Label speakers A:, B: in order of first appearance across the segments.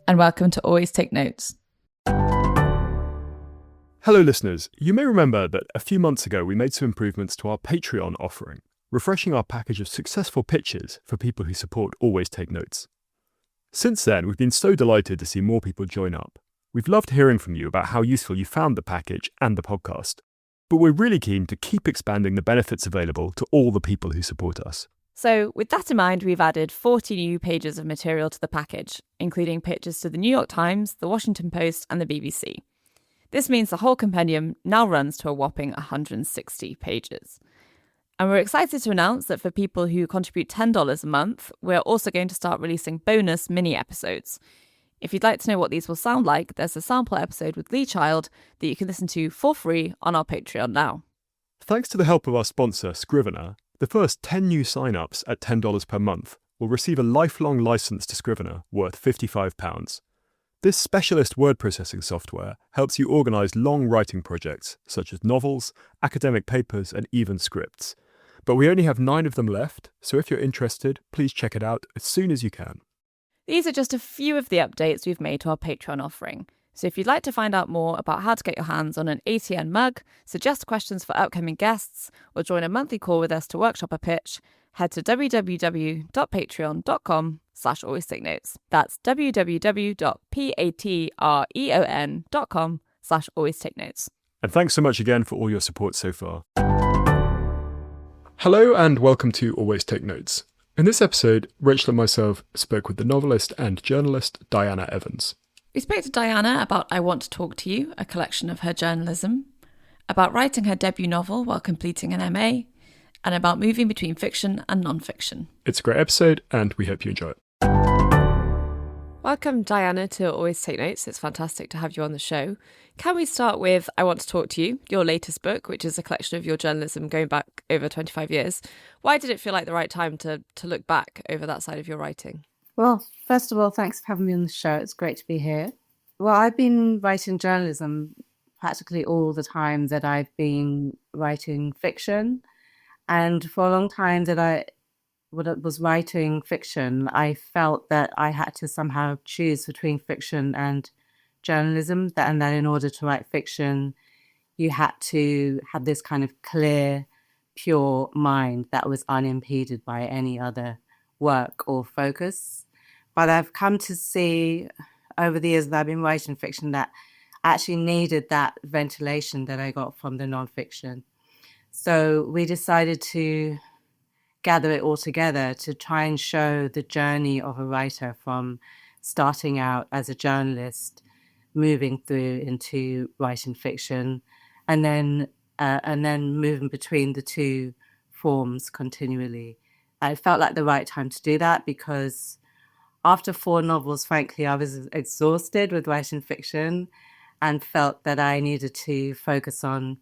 A: and welcome to Always Take Notes.
B: Hello listeners, you may remember that a few months ago we made some improvements to our Patreon offering, refreshing our package of successful pitches for people who support Always Take Notes. Since then, we've been so delighted to see more people join up. We've loved hearing from you about how useful you found the package and the podcast, but we're really keen to keep expanding the benefits available to all the people who support us.
A: So with that in mind, we've added 40 new pages of material to the package, including pitches to the New York Times, the Washington Post and the BBC. This means the whole compendium now runs to a whopping 160 pages. And we're excited to announce that for people who contribute $10 a month, we're also going to start releasing bonus mini episodes. If you'd like to know what these will sound like, there's a sample episode with Lee Child that you can listen to for free on our Patreon now.
B: Thanks to the help of our sponsor, Scrivener, the first 10 new sign-ups at $10 per month will receive a lifelong license to Scrivener worth £55. This specialist word processing software helps you organise long writing projects such as novels, academic papers and even scripts. But we only have 9 of them left, so if you're interested, please check it out as soon as you can.
A: These are just a few of the updates we've made to our Patreon offering. So if you'd like to find out more about how to get your hands on an ATN mug, suggest questions for upcoming guests, or join a monthly call with us to workshop a pitch, head to www.patreon.com/alwaystakenotes. That's www.patreon.com/alwaystakenotes.
B: And thanks so much again for all your support so far. Hello and welcome to Always Take Notes. In this episode, Rachel and myself spoke with the novelist and journalist Diana Evans.
A: We spoke to Diana about I Want to Talk to You, a collection of her journalism, about writing her debut novel while completing an MA, and about moving between fiction and non-fiction.
B: It's a great episode and we hope you enjoy it.
A: Welcome, Diana, to Always Take Notes. It's fantastic to have you on the show. Can we start with I Want to Talk to You, your latest book, which is a collection of your journalism going back over 25 years. Why did it feel like the right time to look back over that side of your writing?
C: Well, first of all, thanks for having me on the show. It's great to be here. Well, I've been writing journalism practically all the time that I've been writing fiction. And for a long time that I was writing fiction, I felt that I had to somehow choose between fiction and journalism, and that in order to write fiction, you had to have this kind of clear, pure mind that was unimpeded by any other work or focus. But I've come to see over the years that I've been writing fiction that I actually needed that ventilation that I got from the nonfiction. So we decided to gather it all together to try and show the journey of a writer from starting out as a journalist, moving through into writing fiction, and then moving between the two forms continually. I felt like the right time to do that because after 4 novels, frankly, I was exhausted with writing fiction and felt that I needed to focus on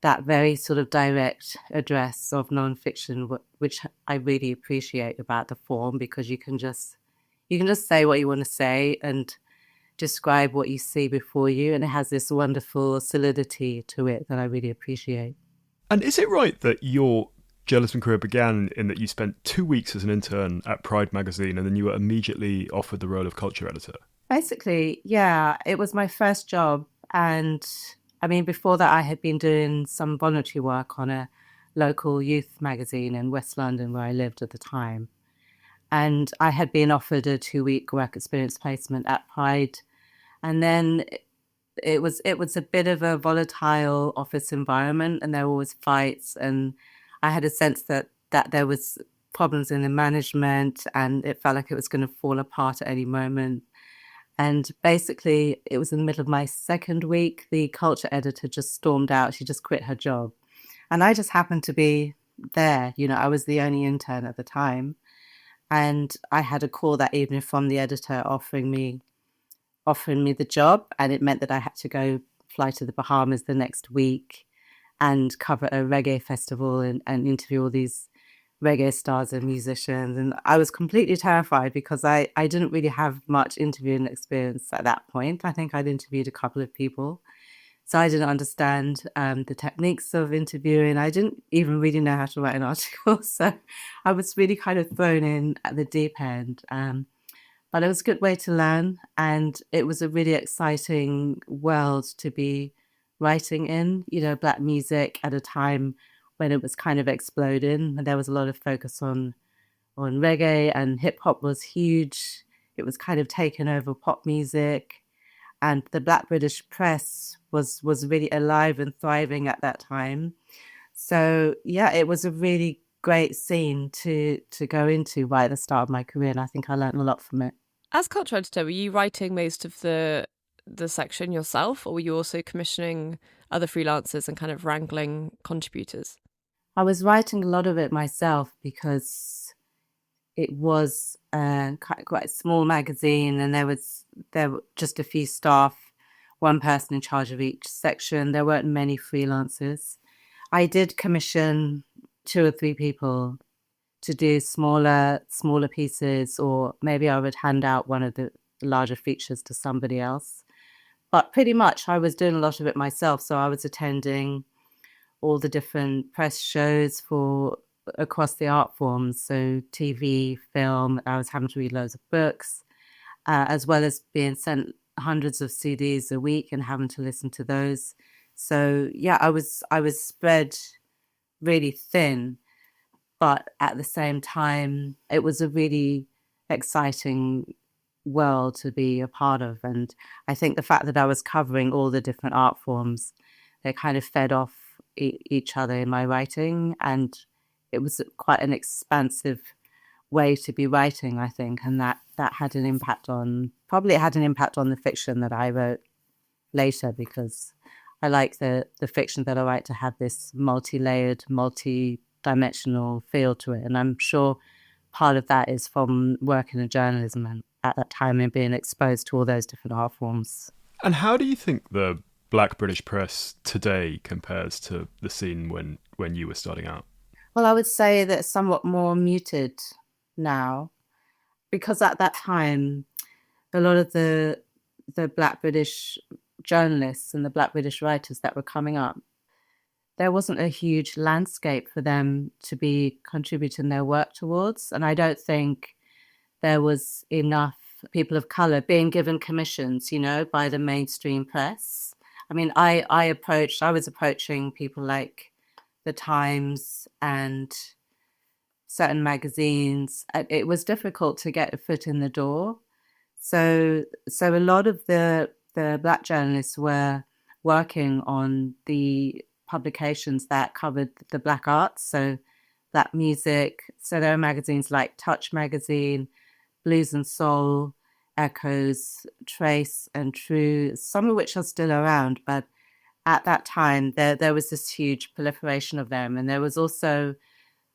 C: that very sort of direct address of nonfiction, which I really appreciate about the form, because you can just say what you want to say and describe what you see before you, and it has this wonderful solidity to it that I really appreciate.
B: And is it right that your journalism career began in that you spent 2 weeks as an intern at Pride magazine and then you were immediately offered the role of culture editor?
C: Basically, yeah, it was my first job. And I mean, before that, I had been doing some voluntary work on a local youth magazine in West London where I lived at the time. And I had been offered a 2-week work experience placement at Pride. And then it was a bit of a volatile office environment, and there were always fights, and I had a sense that there was problems in the management and it felt like it was going to fall apart at any moment. And basically, it was in the middle of my second week, the culture editor just stormed out. She just quit her job. And I just happened to be there. You know, I was the only intern at the time. And I had a call that evening from the editor offering me the job. And it meant that I had to fly to the Bahamas the next week and cover a reggae festival and interview all these reggae stars and musicians. And I was completely terrified because I didn't really have much interviewing experience at that point. I think I'd interviewed a couple of people. So I didn't understand the techniques of interviewing. I didn't even really know how to write an article. So I was really kind of thrown in at the deep end. But it was a good way to learn, and it was a really exciting world to be writing in, Black music at a time when it was kind of exploding, and there was a lot of focus on reggae, and hip hop was huge. It was kind of taken over pop music, and the Black British press was really alive and thriving at that time. So yeah, it was a really great scene to go into right at the start of my career, and I think I learned a lot from it.
A: As culture editor, were you writing most of the section yourself, or were you also commissioning other freelancers and kind of wrangling contributors?
C: I was writing a lot of it myself because it was quite a small magazine, and there were just a few staff, one person in charge of each section. There weren't many freelancers. I did commission two or three people to do smaller pieces, or maybe I would hand out one of the larger features to somebody else. But pretty much I was doing a lot of it myself. So I was attending all the different press shows for across the art forms, so TV, film. I was having to read loads of books, as well as being sent hundreds of CDs a week and having to listen to those. So yeah, I was spread really thin, but at the same time, it was a really exciting world to be a part of. And I think the fact that I was covering all the different art forms, they kind of fed off each other in my writing. And it was quite an expansive way to be writing, I think. And that had an impact probably it had an impact on the fiction that I wrote later, because I like the fiction that I write to have this multi-layered, multi-dimensional feel to it. And I'm sure part of that is from working in journalism and at that time and being exposed to all those different art forms.
B: And how do you think the Black British press today compares to the scene when you were starting out?
C: Well, I would say that it's somewhat more muted now, because at that time, a lot of the Black British journalists and the Black British writers that were coming up, there wasn't a huge landscape for them to be contributing their work towards. And I don't think there was enough people of color being given commissions, by the mainstream press. I mean, I was approaching people like the Times and certain magazines. It was difficult to get a foot in the door. So a lot of the Black journalists were working on the publications that covered the Black arts, so Black music. So there are magazines like Touch Magazine, Blues and Soul, Echoes, Trace and True, some of which are still around. But at that time, there was this huge proliferation of them. And there was also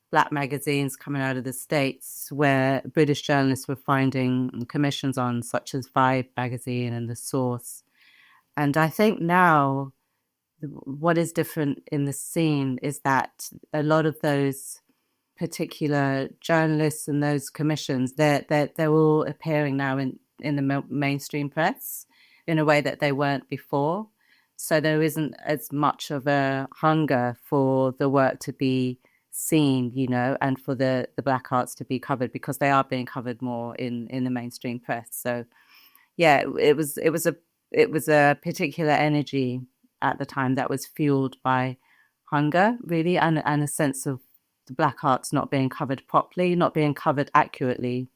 C: Black magazines coming out of the States where British journalists were finding commissions on, such as Vibe magazine and The Source. And I think now what is different in the scene is that a lot of those particular journalists and those commissions, they're all appearing now in the mainstream press in a way that they weren't before. So there isn't as much of a hunger for the work to be seen, and for the Black arts to be covered, because they are being covered more in the mainstream press. So yeah, it was a particular energy at the time that was fueled by hunger, really, and a sense of the Black arts not being covered properly, not being covered accurately,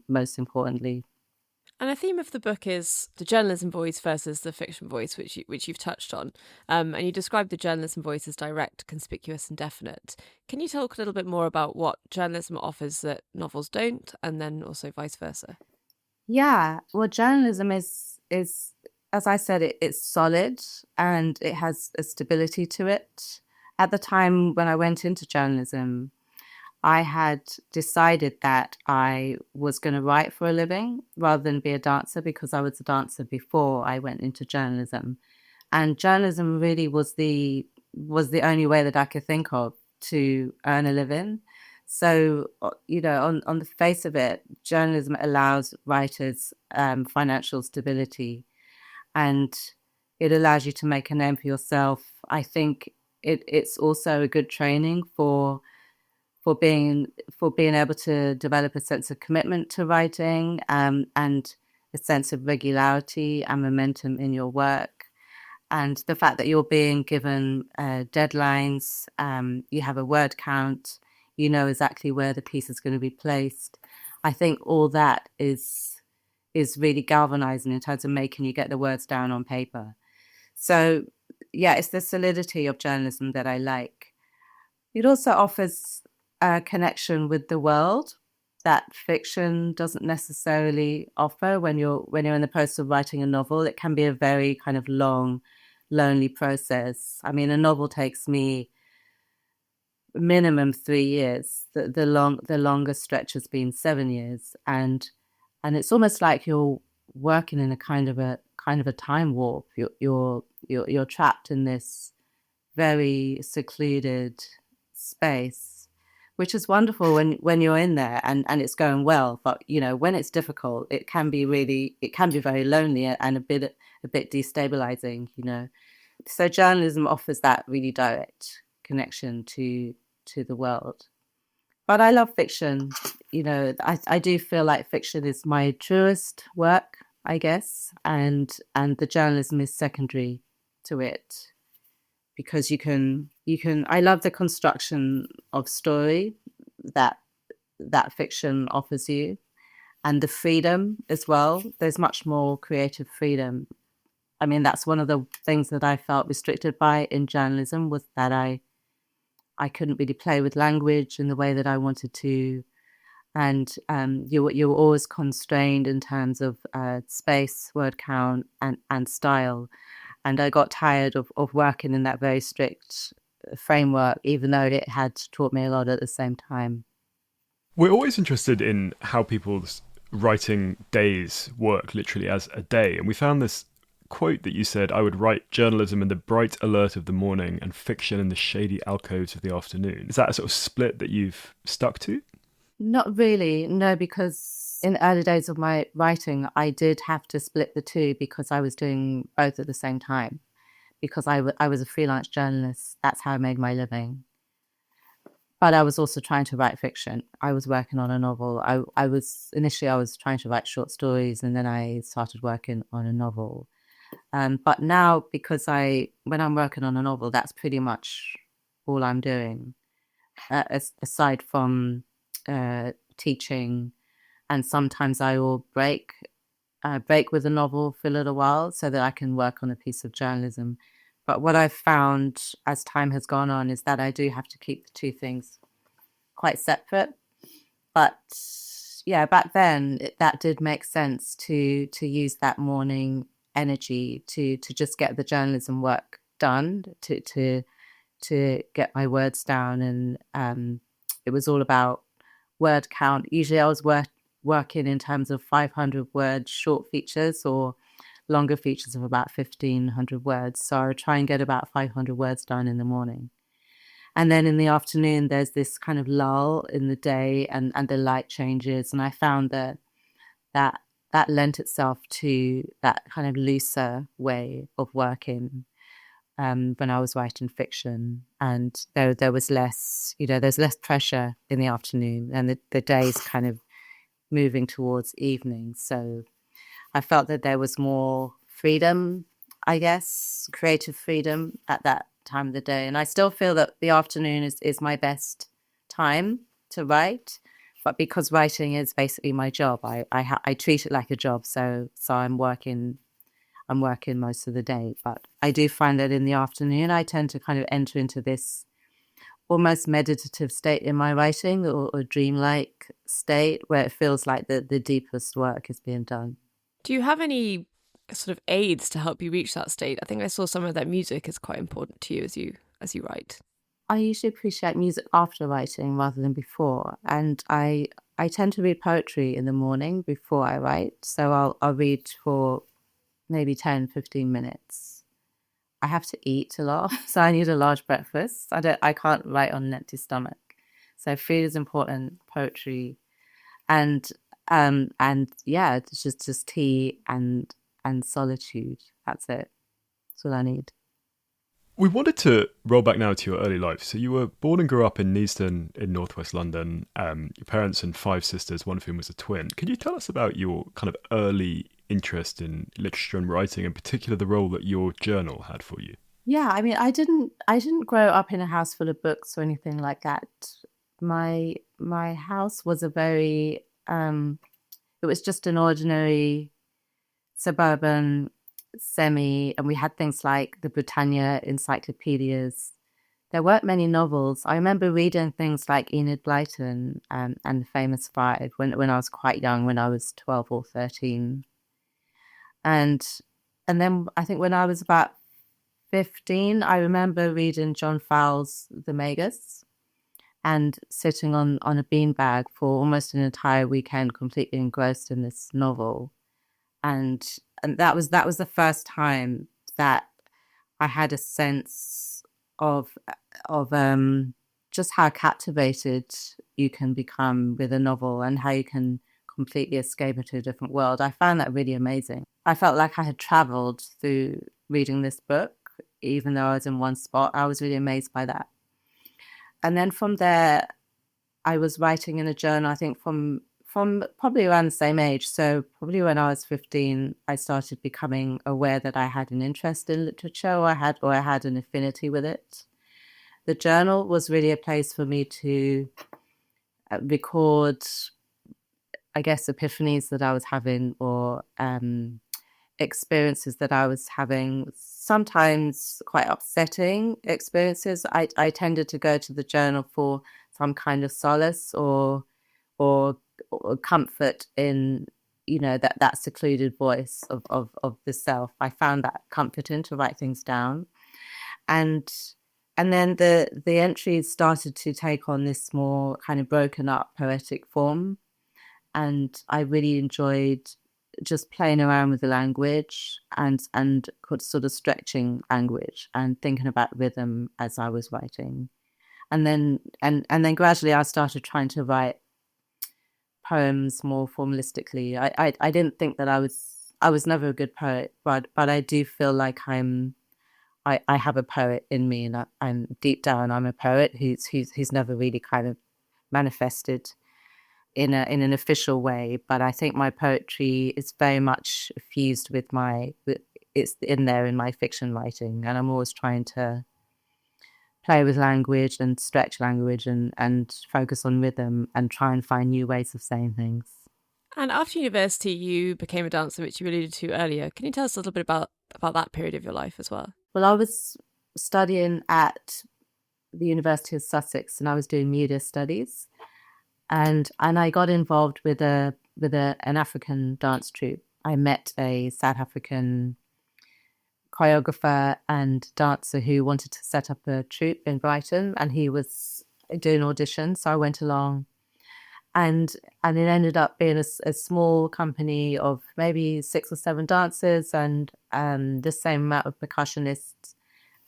C: most importantly.
A: And a theme of the book is the journalism voice versus the fiction voice, which you've touched on. And you describe the journalism voice as direct, conspicuous, and definite. Can you talk a little bit more about what journalism offers that novels don't, and then also vice versa?
C: Yeah, well, journalism is as I said, it's solid and it has a stability to it. At the time when I went into journalism, I had decided that I was going to write for a living rather than be a dancer, because I was a dancer before I went into journalism. And journalism really was the only way that I could think of to earn a living. So, on the face of it, journalism allows writers financial stability, and it allows you to make a name for yourself. I think it's also a good training for being able to develop a sense of commitment to writing, and a sense of regularity and momentum in your work. And the fact that you're being given deadlines, you have a word count, you know exactly where the piece is going to be placed. I think all that is really galvanizing in terms of making you get the words down on paper. So yeah, it's the solidity of journalism that I like. It also offers a connection with the world that fiction doesn't necessarily offer. When you're in the process of writing a novel, it can be a very kind of long, lonely process. I mean, a novel takes me minimum 3 years. The longest stretch has been 7 years, and it's almost like you're working in a kind of a time warp. You're trapped in this very secluded space, which is wonderful when you're in there and it's going well. But when it's difficult, it can be very lonely and a bit destabilizing. So journalism offers that really direct connection to the world. But I love fiction. I do feel like fiction is my truest work, I guess, and the journalism is secondary to it, because you can I love the construction of story that fiction offers you, and the freedom as well. There's much more creative freedom. I mean, that's one of the things that I felt restricted by in journalism, was that I couldn't really play with language in the way that I wanted to, and you were always constrained in terms of space, word count, and style. And I got tired of working in that very strict framework, even though it had taught me a lot at the same time.
B: We're always interested in how people's writing days work, literally as a day. And we found this quote that you said: "I would write journalism in the bright alert of the morning and fiction in the shady alcoves of the afternoon." Is that a sort of split that you've stuck to?
C: Not really, no, because in the early days of my writing, I did have to split the two, because I was doing both at the same time, because I was a freelance journalist. That's how I made my living. But I was also trying to write fiction. I was working on a novel. I was trying to write short stories, and then I started working on a novel. But now, because when I'm working on a novel, that's pretty much all I'm doing, aside from teaching, and sometimes I will break with a novel for a little while so that I can work on a piece of journalism. But what I've found as time has gone on is that I do have to keep the two things quite separate. But yeah, back then that did make sense to use that morning energy to just get the journalism work done, to get my words down, and it was all about word count. Usually I was working in terms of 500 word short features, or longer features of about 1,500 words. So I would try and get about 500 words done in the morning. And then in the afternoon, there's this kind of lull in the day, and the light changes. And I found that lent itself to that kind of looser way of working when I was writing fiction. And there was less, there's less pressure in the afternoon, and the day's kind of moving towards evening. So I felt that there was more freedom, I guess, creative freedom at that time of the day. And I still feel that the afternoon is my best time to write. But because writing is basically my job, I treat it like a job. So I'm working most of the day. But I do find that in the afternoon, I tend to kind of enter into this almost meditative state in my writing, or a dreamlike state, where it feels like the deepest work is being done.
A: Do you have any sort of aids to help you reach that state? I think I saw somewhere that music is quite important to you as you write.
C: I usually appreciate music after writing rather than before, and I tend to read poetry in the morning before I write. So I'll read for maybe 10, 15 minutes. I have to eat a lot, so I need a large breakfast. I can't write on an empty stomach. So food is important, poetry, and yeah, it's just tea and solitude. That's it. That's all I need.
B: We wanted to roll back now to your early life. So you were born and grew up in Neasden in northwest London. Your parents and five sisters, one of whom was a twin. Could you tell us about your kind of early interest in literature and writing, in particular the role that your journal had for you?
C: Yeah, I mean, I didn't grow up in a house full of books or anything like that. My house was a very it was just an ordinary suburban semi, and we had things like the Britannia encyclopedias. There weren't many novels. I remember reading things like Enid Blyton and the Famous Five when I was quite young, when I was 12 or 13. And and then I think when I was about 15, I remember reading John Fowles' The Magus and sitting on a beanbag for almost an entire weekend, completely engrossed in this novel. And and that was the first time that I had a sense of of just how captivated you can become with a novel and how you can completely escape into a different world. I found that really amazing. I felt like I had traveled through reading this book, even though I was in one spot. I was really amazed by that. And then from there, I was writing in a journal, I think from probably around the same age. So probably when I was 15, I started becoming aware that I had an interest in literature, or I had an affinity with it. The journal was really a place for me to record, I guess, epiphanies that I was having, or experiences that I was having, sometimes quite upsetting experiences. I tended to go to the journal for some kind of solace, or, or comfort in, that secluded voice of the self. I found that comforting to write things down. And and then the entries started to take on this more kind of broken up poetic form. And I really enjoyed just playing around with the language, and sort of stretching language and thinking about rhythm as I was writing. And then gradually I started trying to write poems more formalistically. I didn't think that I was never a good poet, but I do feel like I have a poet in me, and I'm deep down I'm a poet who's never really kind of manifested in an official way. But I think my poetry is very much fused with it's in there in my fiction writing, and I'm always trying to play with language and stretch language, and focus on rhythm and try and find new ways of saying things.
A: And after university, you became a dancer, which you alluded to earlier. Can you tell us a little bit about that period of your life as well?
C: Well, I was studying at the University of Sussex, and I was doing media studies, and I got involved with an African dance troupe. I met a South African choreographer and dancer who wanted to set up a troupe in Brighton, and he was doing auditions, so I went along. And it ended up being a small company of maybe 6 or 7 dancers, and the same amount of percussionists.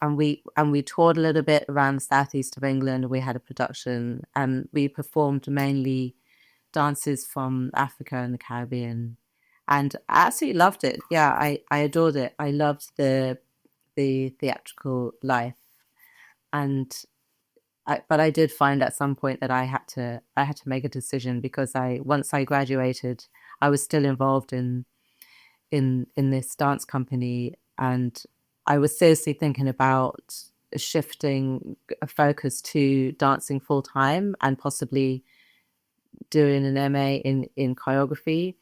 C: And we toured a little bit around the southeast of England. We had a production, and we performed mainly dances from Africa and the Caribbean. And I absolutely loved it. Yeah, I adored it. I loved the theatrical life. And but I did find at some point that I had to make a decision, because I once I graduated, I was still involved in this dance company, and I was seriously thinking about shifting a focus to dancing full time, and possibly doing an MA in choreography.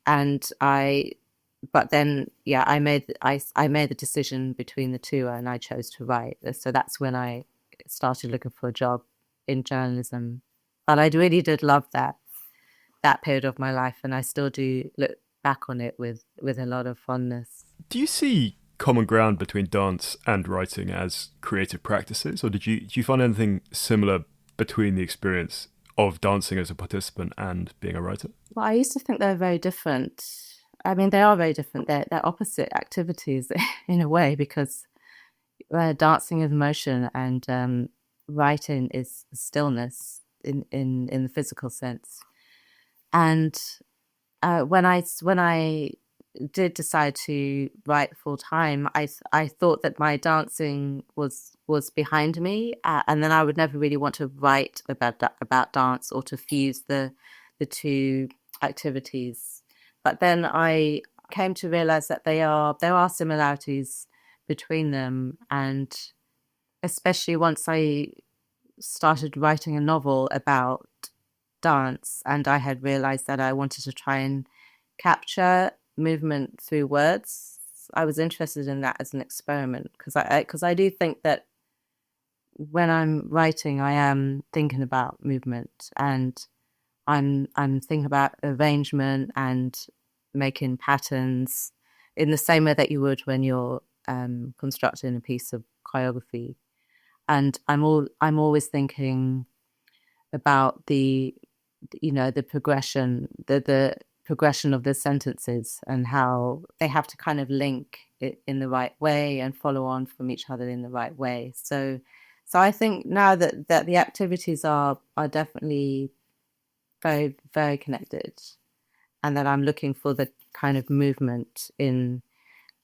C: And but then, yeah, I made the decision between the two, and I chose to write. So that's when I started looking for a job in journalism. But I really did love that period of my life, and I still do look back on it with a lot of fondness.
B: Do you see common ground between dance and writing as creative practices, or do you find anything similar between the experience of dancing as a participant and being a writer?
C: Well, I used to think they were very different. I mean, they are very different. They're opposite activities in a way, because dancing is motion, and writing is stillness in the physical sense. And when I did decide to write full time, I thought that my dancing was behind me, and then I would never really want to write about dance or to fuse the two activities. But then I came to realize that there are similarities between them, and especially once I started writing a novel about dance, and I had realized that I wanted to try and capture movement through words. I was interested in that as an experiment because I do think that when I'm writing, I am thinking about movement, and I'm thinking about arrangement and making patterns in the same way that you would when you're constructing a piece of choreography. And I'm always thinking about the progression, the progression of the sentences and how they have to kind of link it in the right way and follow on from each other in the right way. So I think now that the activities are definitely very, very connected, and that I'm looking for the kind of movement in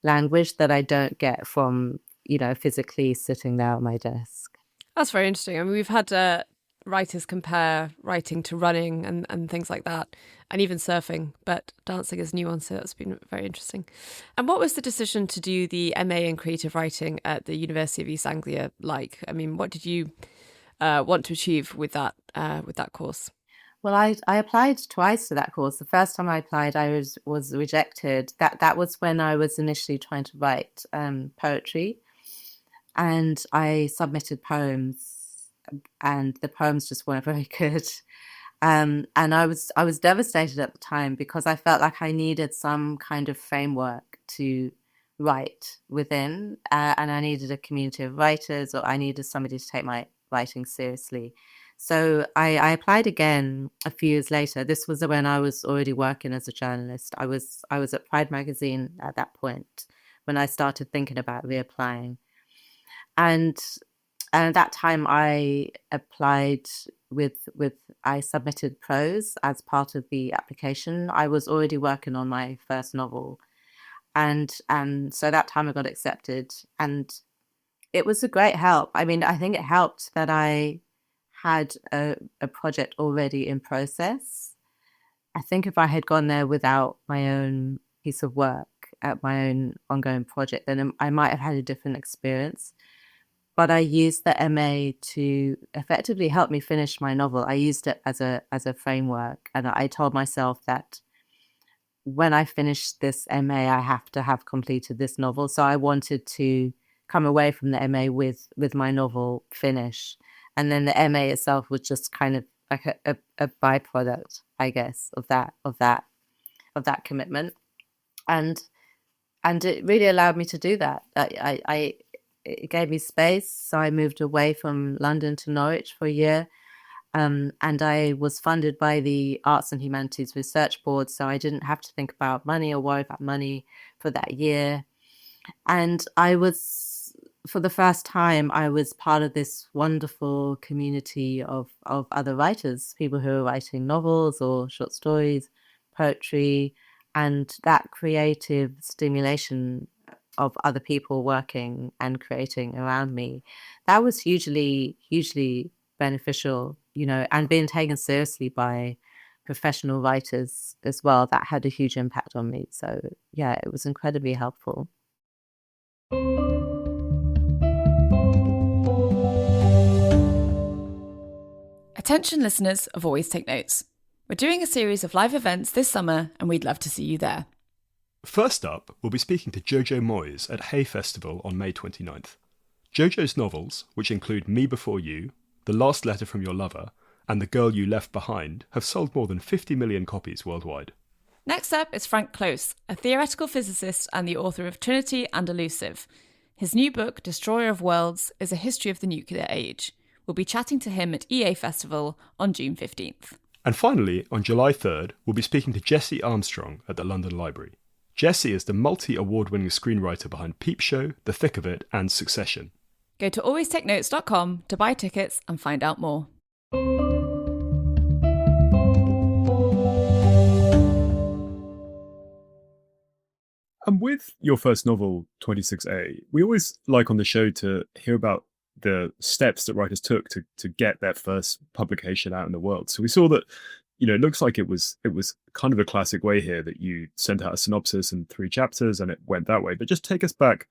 C: language that I don't get from, physically sitting there at my desk.
D: That's very interesting. I mean, we've had writers compare writing to running and things like that, and even surfing, but dancing is a new one, so that's been very interesting. And what was the decision to do the MA in creative writing at the University of East Anglia like? I mean, what did you want to achieve with that course?
C: Well, I applied twice to that course. The first time I applied, I was rejected. That was when I was initially trying to write poetry, and I submitted poems, and the poems just weren't very good. And I was devastated at the time because I felt like I needed some kind of framework to write within, and I needed a community of writers, or I needed somebody to take my writing seriously. So I applied again a few years later. This was when I was already working as a journalist. I was at Pride magazine at that point when I started thinking about reapplying. And at that time I applied with I submitted prose as part of the application. I was already working on my first novel. And so that time I got accepted, and it was a great help. I mean, I think it helped that I had a project already in process. I think if I had gone there without my own piece of work at my own ongoing project, then I might have had a different experience. But I used the MA to effectively help me finish my novel. I used it as a framework, and I told myself that when I finish this MA, I have to have completed this novel. So I wanted to come away from the MA with my novel finished. And then the MA itself was just kind of like a byproduct, I guess, of that commitment. And it really allowed me to do that. It gave me space. So I moved away from London to Norwich for a year. And I was funded by the Arts and Humanities Research Board, so I didn't have to think about money or worry about money for that year. And for the first time, I was part of this wonderful community of other writers, people who are writing novels or short stories, poetry, and that creative stimulation of other people working and creating around me. That was hugely, hugely beneficial, and being taken seriously by professional writers as well. That had a huge impact on me. So yeah, it was incredibly helpful.
A: Attention listeners of Always Take Notes. We're doing a series of live events this summer, and we'd love to see you there.
B: First up, we'll be speaking to Jojo Moyes at Hay Festival on May 29th. Jojo's novels, which include Me Before You, The Last Letter from Your Lover, and The Girl You Left Behind, have sold more than 50 million copies worldwide.
A: Next up is Frank Close, a theoretical physicist and the author of Trinity and Elusive. His new book, Destroyer of Worlds, is a history of the nuclear age. We'll be chatting to him at EA Festival on June 15th.
B: And finally, on July 3rd, we'll be speaking to Jessie Armstrong at the London Library. Jessie is the multi-award-winning screenwriter behind Peep Show, The Thick of It, and Succession.
A: Go to alwaystakenotes.com to buy tickets and find out more.
B: And with your first novel, 26A, we always like on the show to hear about the steps that writers took to get their first publication out in the world. So we saw that, it looks like it was kind of a classic way here that you sent out a synopsis and 3 chapters and it went that way. But just take us back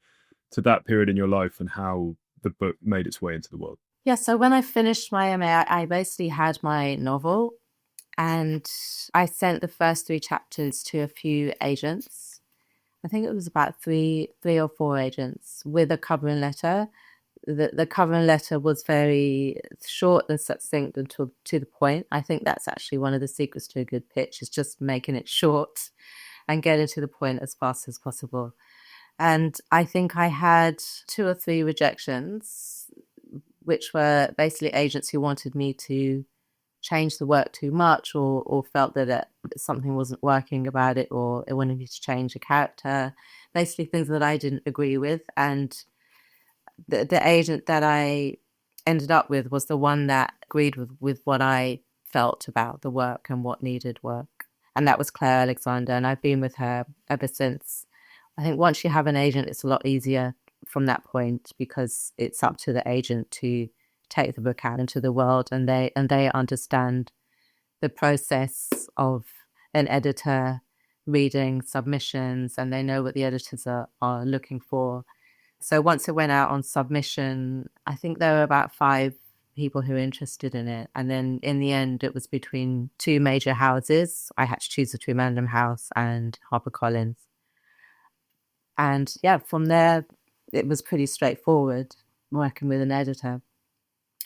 B: to that period in your life and how the book made its way into the world.
C: Yeah, so when I finished my MA, I basically had my novel and I sent the first 3 chapters to a few agents. I think it was about three or 4 agents with a covering letter. The covering letter was very short and succinct and to the point. I think that's actually one of the secrets to a good pitch, is just making it short and getting to the point as fast as possible. And I think I had 2 or 3 rejections, which were basically agents who wanted me to change the work too much or felt that something wasn't working about it, or it wanted me to change a character, basically things that I didn't agree with. And the agent that I ended up with was the one that agreed with what I felt about the work and what needed work. And that was Claire Alexander. And I've been with her ever since. I think once you have an agent, it's a lot easier from that point, because it's up to the agent to take the book out into the world, and they understand the process of an editor reading submissions, and they know what the editors are looking for. So once it went out on submission, I think there were about 5 people who were interested in it. And then in the end, it was between 2 major houses. I had to choose between Random House and HarperCollins. And yeah, from there, it was pretty straightforward working with an editor.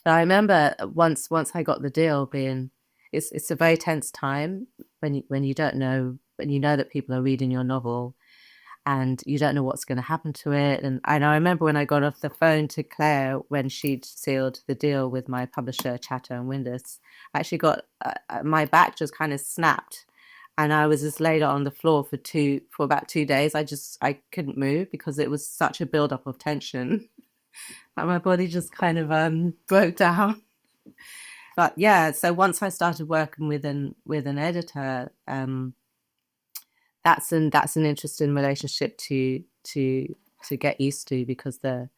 C: But I remember once I got the deal, being it's a very tense time when you don't know, when you know that people are reading your novel and you don't know what's going to happen to it. And I remember when I got off the phone to Claire when she'd sealed the deal with my publisher, Chatter and Windus, I actually got my back just kind of snapped, and I was just laid on the floor for about 2 days. I couldn't move because it was such a buildup of tension. And my body just kind of broke down. But yeah, so once I started working with an editor, that's an interesting relationship to get used to, because the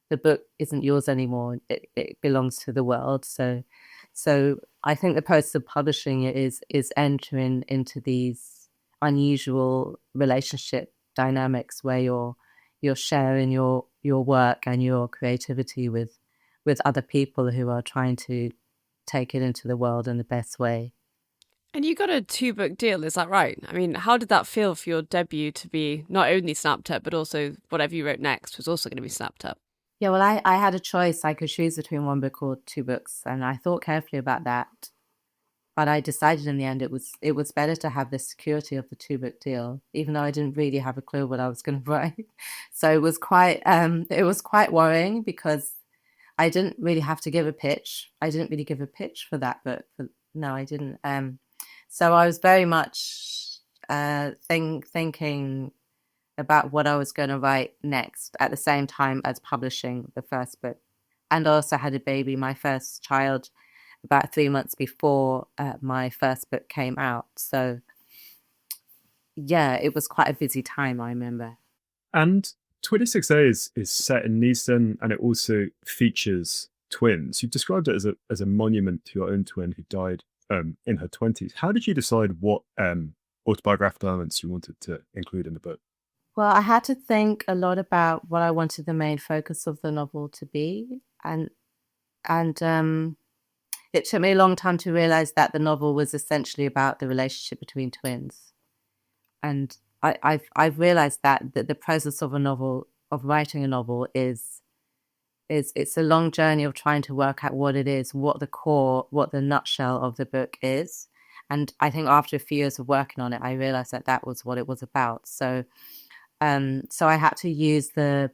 C: book isn't yours anymore. It belongs to the world. So I think the process of publishing it is entering into these unusual relationship dynamics where you're sharing your work and your creativity with other people who are trying to take it into the world in the best way.
D: And you got a 2-book deal, is that right? I mean, how did that feel for your debut to be not only snapped up, but also whatever you wrote next was also going to be snapped up?
C: Yeah, well, I had a choice. I could choose between 1 book or 2 books, and I thought carefully about that. But I decided in the end it was better to have the security of the 2-book deal, even though I didn't really have a clue what I was going to write. So it was quite worrying, because I didn't really have to give a pitch. I didn't really give a pitch for that book. No, I didn't. So I was very much thinking about what I was going to write next at the same time as publishing the first book. And I also had a baby, my first child, about 3 months before my first book came out. So yeah, it was quite a busy time, I remember.
B: And 26A is set in Neasden, and it also features twins. You've described it as a monument to your own twin who died in her 20s. How did you decide what autobiographical elements you wanted to include in the book?
C: Well, I had to think a lot about what I wanted the main focus of the novel to be. And it took me a long time to realize that the novel was essentially about the relationship between twins. And I've realized that the process of writing a novel is it's a long journey of trying to work out what it is, what the nutshell of the book is. And I think after a few years of working on it, I realized that was what it was about. So I had to use the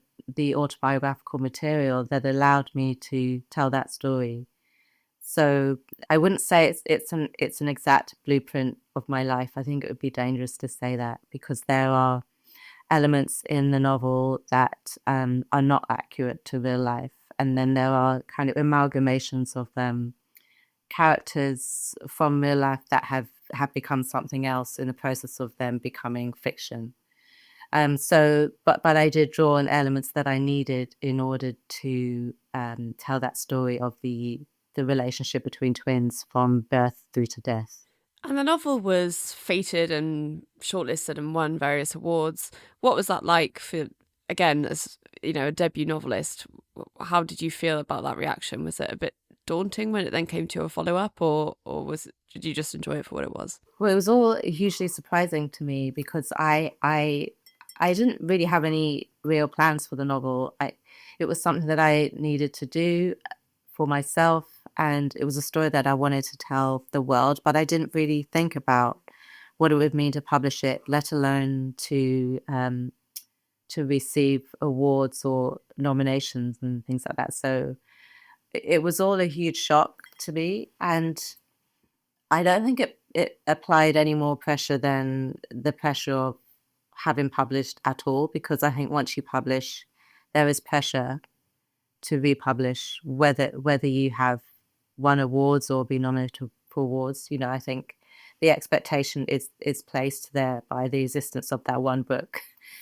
C: autobiographical material that allowed me to tell that story. So I wouldn't say it's an exact blueprint of my life. I think it would be dangerous to say that, because there are elements in the novel that are not accurate to real life. And then there are kind of amalgamations of characters from real life that have become something else in the process of them becoming fiction. But I did draw on elements that I needed in order to tell that story of the relationship between twins from birth through to death.
D: And the novel was featured and shortlisted and won various awards. What was that like for, again, as a debut novelist? How did you feel about that reaction? Was it a bit daunting when it then came to a follow-up, or did you just enjoy it for what it was?
C: Well, it was all hugely surprising to me because I didn't really have any real plans for the novel. It was something that I needed to do for myself, and it was a story that I wanted to tell the world, but I didn't really think about what it would mean to publish it, let alone to receive awards or nominations and things like that. So it was all a huge shock to me, and I don't think it applied any more pressure than the pressure of having published at all, because I think once you publish, there is pressure to republish, whether you have won awards or be nominated for awards. I think the expectation is placed there by the existence of that one book.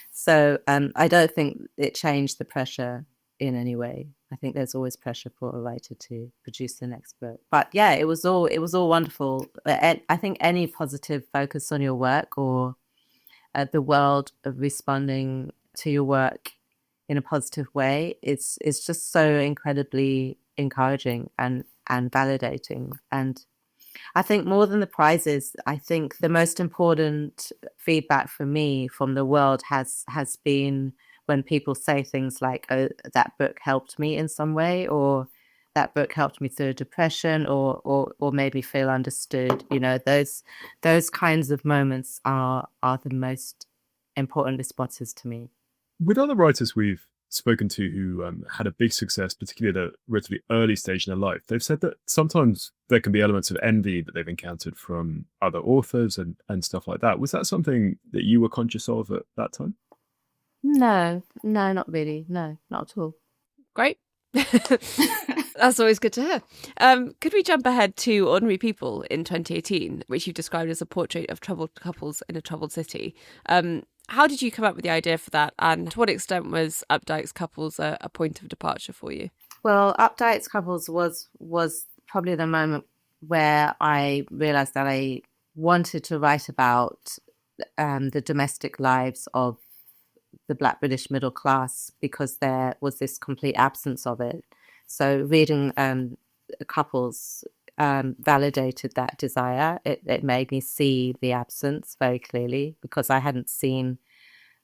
C: So I don't think it changed the pressure in any way. I think there's always pressure for a writer to produce the next book. But yeah, it was all wonderful. I think any positive focus on your work, or the world of responding to your work in a positive way, it's just so incredibly encouraging and validating. And I think more than the prizes, I think the most important feedback for me from the world has been when people say things like, "Oh, that book helped me in some way," or "that book helped me through depression," or made me feel understood. Those kinds of moments are the most important responses to me.
B: With other writers we've spoken to who had a big success, particularly at a relatively early stage in their life, they've said that sometimes there can be elements of envy that they've encountered from other authors and stuff like that. Was that something that you were conscious of at that time?
C: No, not really. No, not at all.
D: Great. That's always good to hear. Could we jump ahead to Ordinary People in 2018, which you described as a portrait of troubled couples in a troubled city? How did you come up with the idea for that, and to what extent was Updike's Couples a point of departure for you?
C: Well, Updike's Couples was probably the moment where I realised that I wanted to write about the domestic lives of the Black British middle class, because there was this complete absence of it. So reading Couples validated that desire. It made me see the absence very clearly, because I hadn't seen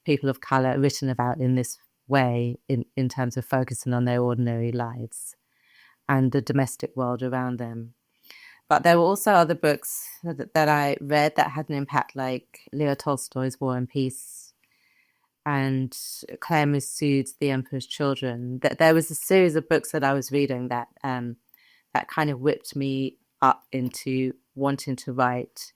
C: people of colour written about in this way, in terms of focusing on their ordinary lives and the domestic world around them. But there were also other books that I read that had an impact, like Leo Tolstoy's War and Peace and Claire Massoud's The Emperor's Children. There was a series of books that I was reading that kind of whipped me up into wanting to write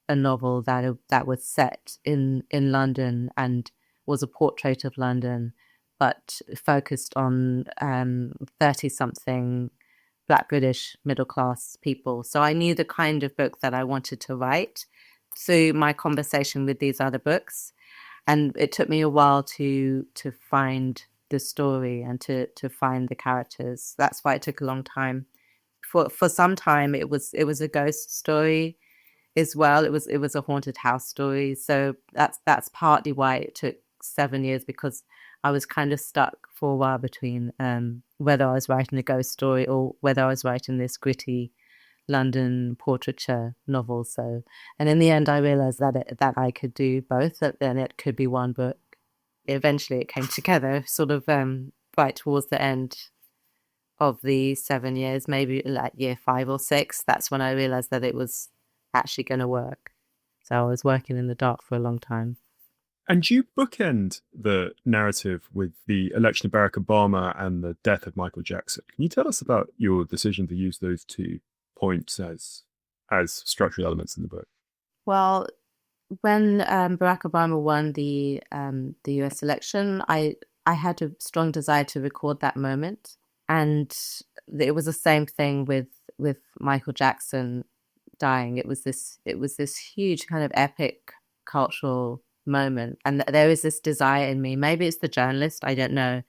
C: a novel that was set in London and was a portrait of London, but focused on 30-something Black British middle-class people. So I knew the kind of book that I wanted to write through my conversation with these other books. And it took me a while to find the story and to find the characters. That's why it took a long time. For some time, it was a ghost story as well. It was a haunted house story. So that's partly why it took 7 years, because I was kind of stuck for a while between whether I was writing a ghost story or whether I was writing this gritty London portraiture novel. So, and in the end, I realized that I could do both. That then it could be one book. Eventually, it came together, sort of right towards the end of the 7 years, maybe like year 5 or 6. That's when I realized that it was actually going to work. So I was working in the dark for a long time.
B: And you bookend the narrative with the election of Barack Obama and the death of Michael Jackson. Can you tell us about your decision to use those 2 points as structural elements in the book?
C: Well, when Barack Obama won the US election, I had a strong desire to record that moment, and it was the same thing with Michael Jackson dying. It was this huge kind of epic cultural moment. And there is this desire in me. Maybe it's the journalist, I don't know,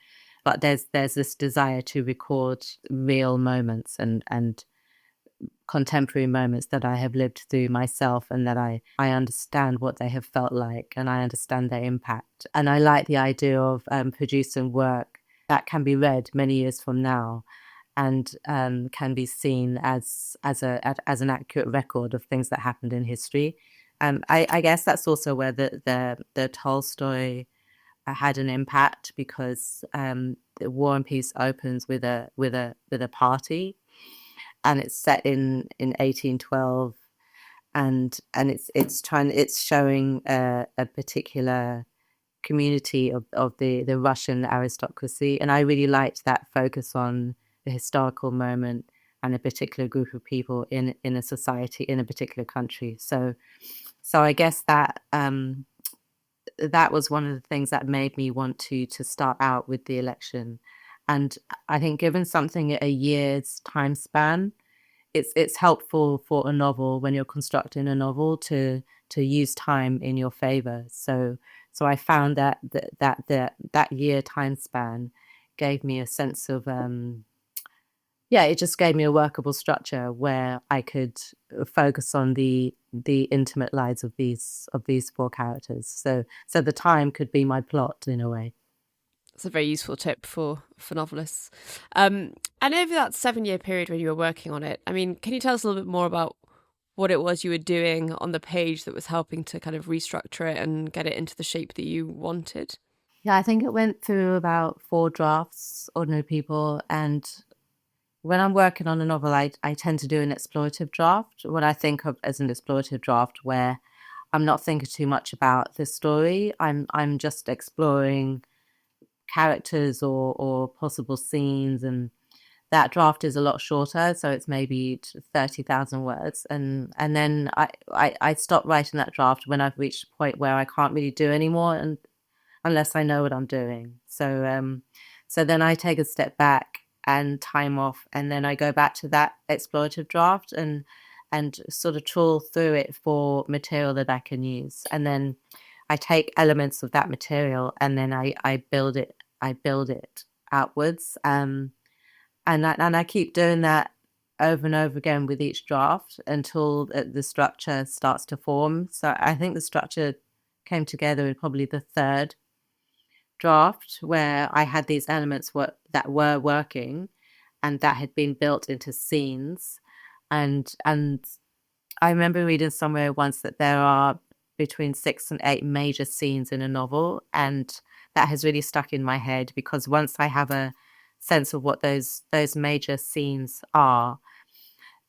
C: but there's this desire to record real moments and contemporary moments that I have lived through myself, and that I understand what they have felt like, and I understand their impact. And I like the idea of producing work that can be read many years from now, and can be seen as an accurate record of things that happened in history. I guess that's also where the Tolstoy had an impact, because the War and Peace opens with a party, and it's set in 1812, and it's showing a particular community of the Russian aristocracy, and I really liked that focus on the historical moment and a particular group of people in a society in a particular country. So I guess that that was one of the things that made me want to start out with the election. And I think, given something a year's time span, it's helpful for a novel, when you're constructing a novel, to use time in your favor. So I found that year time span gave me a sense of it just gave me a workable structure where I could focus on the intimate lives of these four characters. So the time could be my plot in a way.
D: It's a very useful tip for novelists. And over that 7-year period when you were working on it, I mean, can you tell us a little bit more about what it was you were doing on the page that was helping to kind of restructure it and get it into the shape that you wanted?
C: Yeah, I think it went through about 4 drafts, Ordinary People. And when I'm working on a novel, I tend to do an explorative draft, what I think of as an explorative draft, where I'm not thinking too much about the story. I'm just exploring characters or possible scenes, and that draft is a lot shorter, so it's maybe 30,000 words, and then I stop writing that draft when I've reached a point where I can't really do anymore, and unless I know what I'm doing. So then I take a step back and time off, and then I go back to that explorative draft and sort of trawl through it for material that I can use, and then I take elements of that material, and then I build it outwards, and I keep doing that over and over again with each draft until the structure starts to form. So I think the structure came together in probably the 3rd draft, where I had these elements that were working and that had been built into scenes, and I remember reading somewhere once that there are between 6 and 8 major scenes in a novel, and that has really stuck in my head, because once I have a sense of what those major scenes are,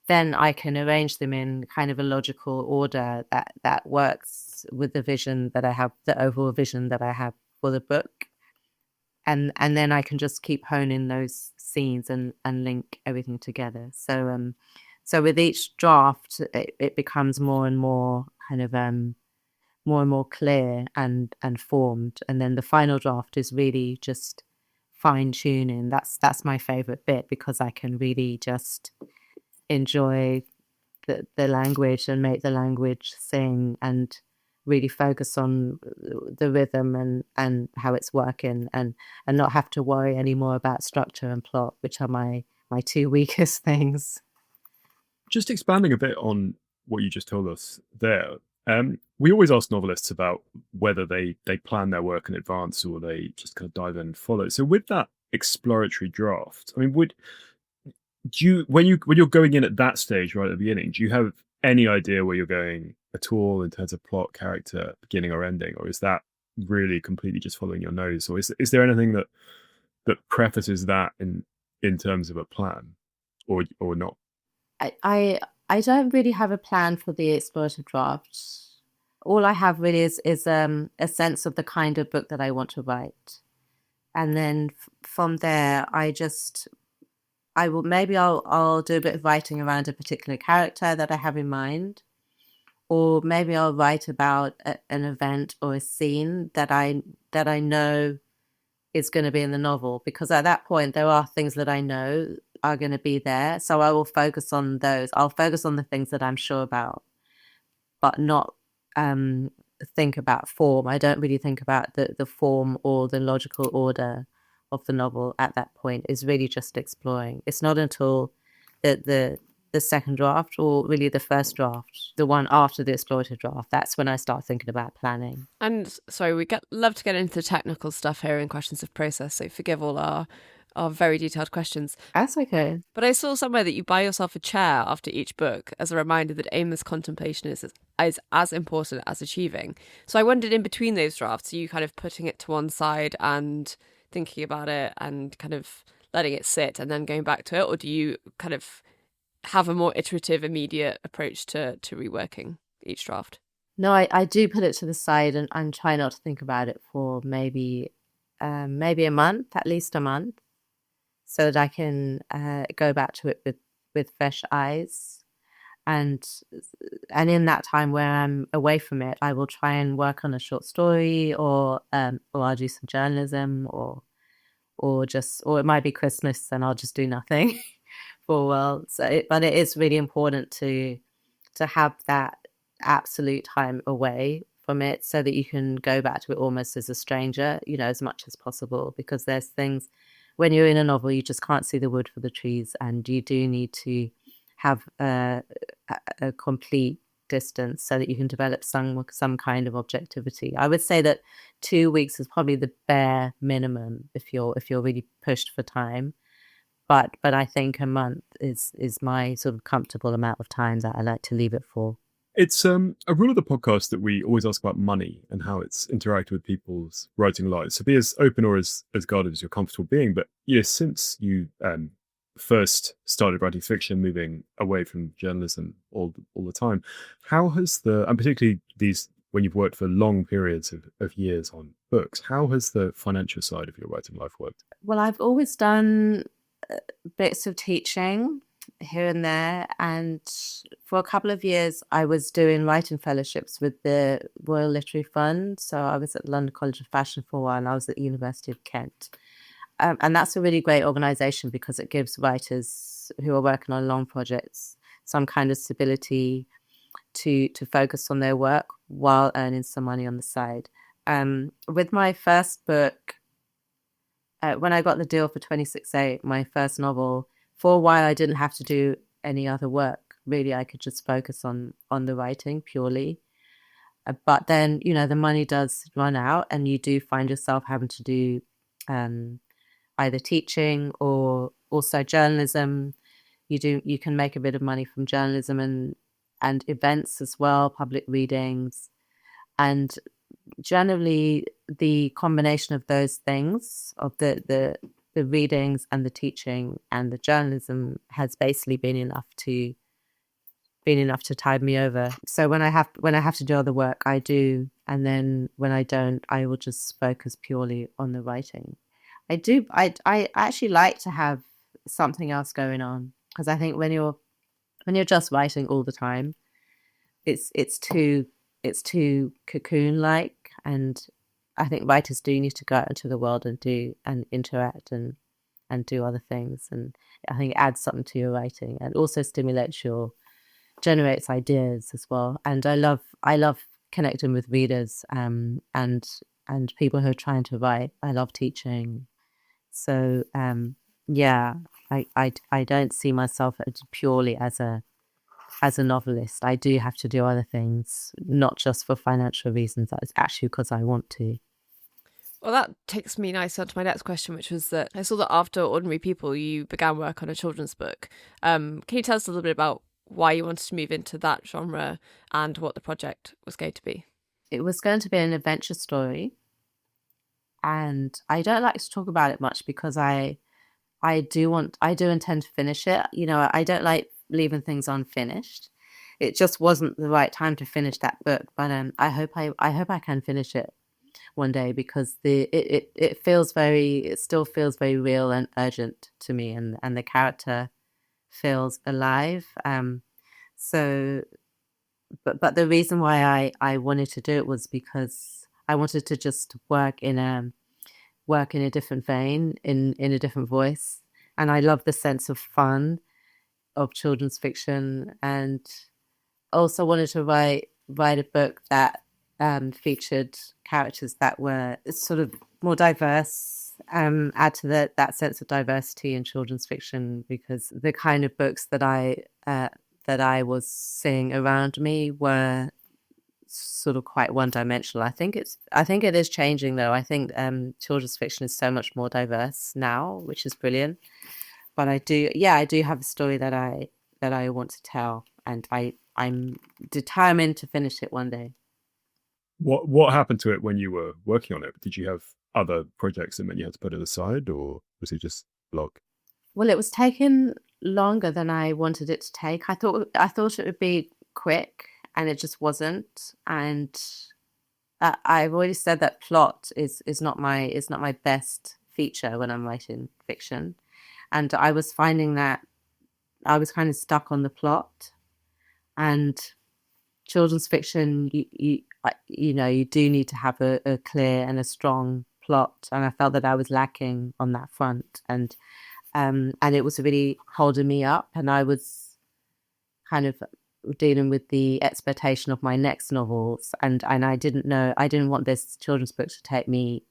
C: then I can arrange them in kind of a logical order that works with the vision that I have, the overall vision that I have for the book. And then I can just keep honing those scenes and link everything together. So with each draft, it becomes more and more kind of more and more clear and formed. And then the final draft is really just fine tuning. That's my favorite bit, because I can really just enjoy the language and make the language sing, and really focus on the rhythm and how it's working, and not have to worry anymore about structure and plot, which are my 2 weakest things.
B: Just expanding a bit on what you just told us there, we always ask novelists about whether they plan their work in advance or they just kind of dive in and follow. So with that exploratory draft, I mean, do you, when you're going in at that stage right at the beginning, do you have any idea where you're going at all in terms of plot, character, beginning or ending, or is that really completely just following your nose, or is there anything that prefaces that in terms of a plan, or not?
C: I don't really have a plan for the explorative draft. All I have really is a sense of the kind of book that I want to write, and then from there I'll do a bit of writing around a particular character that I have in mind, or maybe I'll write about an event or a scene that I know is going to be in the novel, because at that point there are things that I know are going to be there, so I will focus on those. I'll focus on the things that I'm sure about, but not think about form. I don't really think about the form or the logical order of the novel at that point. It's really just exploring. It's not until the second draft, or really the first draft, the one after the explorative draft, that's when I start thinking about planning.
D: And sorry, love to get into the technical stuff here in questions of process, so forgive all our very detailed questions.
C: That's okay.
D: But I saw somewhere that you buy yourself a chair after each book as a reminder that aimless contemplation is as important as achieving. So I wondered, in between those drafts, are you kind of putting it to one side and thinking about it and kind of letting it sit and then going back to it? Or do you kind of have a more iterative, immediate approach to reworking each draft?
C: No, I do put it to the side and try not to think about it for maybe a month, at least a month, so that I can go back to it with fresh eyes. And in that time where I'm away from it, I will try and work on a short story, or I'll do some journalism, or it might be Christmas and I'll just do nothing for a while. But it is really important to have that absolute time away from it, so that you can go back to it almost as a stranger, as much as possible, because there's things when you're in a novel, you just can't see the wood for the trees, and you do need to have a complete distance so that you can develop some kind of objectivity. I would say that 2 weeks is probably the bare minimum if you're really pushed for time. But I think a month is my sort of comfortable amount of time that I like to leave it for.
B: It's a rule of the podcast that we always ask about money and how it's interacted with people's writing lives. So be as open or as guarded as you're comfortable being. But since you first started writing fiction, moving away from journalism all the time, how has and particularly when you've worked for long periods of years on books, how has the financial side of your writing life worked?
C: Well, I've always done bits of teaching here and there, and for a couple of years I was doing writing fellowships with the Royal Literary Fund. So I was at London College of Fashion for a while, and I was at the University of Kent, and that's a really great organisation because it gives writers who are working on long projects some kind of stability to focus on their work while earning some money on the side. With my first book, when I got the deal for 26/8, my first novel, for a while I didn't have to do any other work. Really, I could just focus on the writing purely. But then, the money does run out, and you do find yourself having to do either teaching or also journalism. You can make a bit of money from journalism and events as well, public readings. And generally, the combination of those things, of the readings and the teaching and the journalism, has basically been enough to tide me over. So when I have to do other work, I do, and then when I don't, I will just focus purely on the writing. I actually like to have something else going on, because I think when you're just writing all the time, it's too cocoon like, and I think writers do need to go out into the world and interact and do other things, and I think it adds something to your writing and also generates ideas as well. And I love connecting with readers and people who are trying to write. I love teaching, so I don't see myself purely as a novelist. I do have to do other things, not just for financial reasons. That is actually because I want to.
D: Well, that takes me nicely on to my next question, which was that I saw that after Ordinary People, you began work on a children's book. Can you tell us a little bit about why you wanted to move into that genre and what the project was going to be?
C: It was going to be an adventure story, and I don't like to talk about it much because I do intend to finish it. I don't like leaving things unfinished. It just wasn't the right time to finish that book, but I hope I can finish it one day, because it still feels very real and urgent to me, and the character feels alive. But the reason why I wanted to do it was because I wanted to just work in a different vein, in a different voice, and I love the sense of fun of children's fiction, and also wanted to write a book that featured characters that were sort of more diverse, add to that sense of diversity in children's fiction, because the kind of books that I was seeing around me were sort of quite one-dimensional. I think it is changing, though. I think children's fiction is so much more diverse now, which is brilliant. But I do have a story that I want to tell, and I'm determined to finish it one day.
B: What happened to it when you were working on it? Did you have other projects that meant you had to put it aside, or was it just block?
C: Well, it was taking longer than I wanted it to take. I thought it would be quick, and it just wasn't. And I've already said that plot is not my best feature when I'm writing fiction, and I was finding that I was kind of stuck on the plot. And children's fiction, you do need to have a clear and a strong plot, and I felt that I was lacking on that front, and it was really holding me up, and I was kind of dealing with the expectation of my next novels, and I didn't want this children's book to take me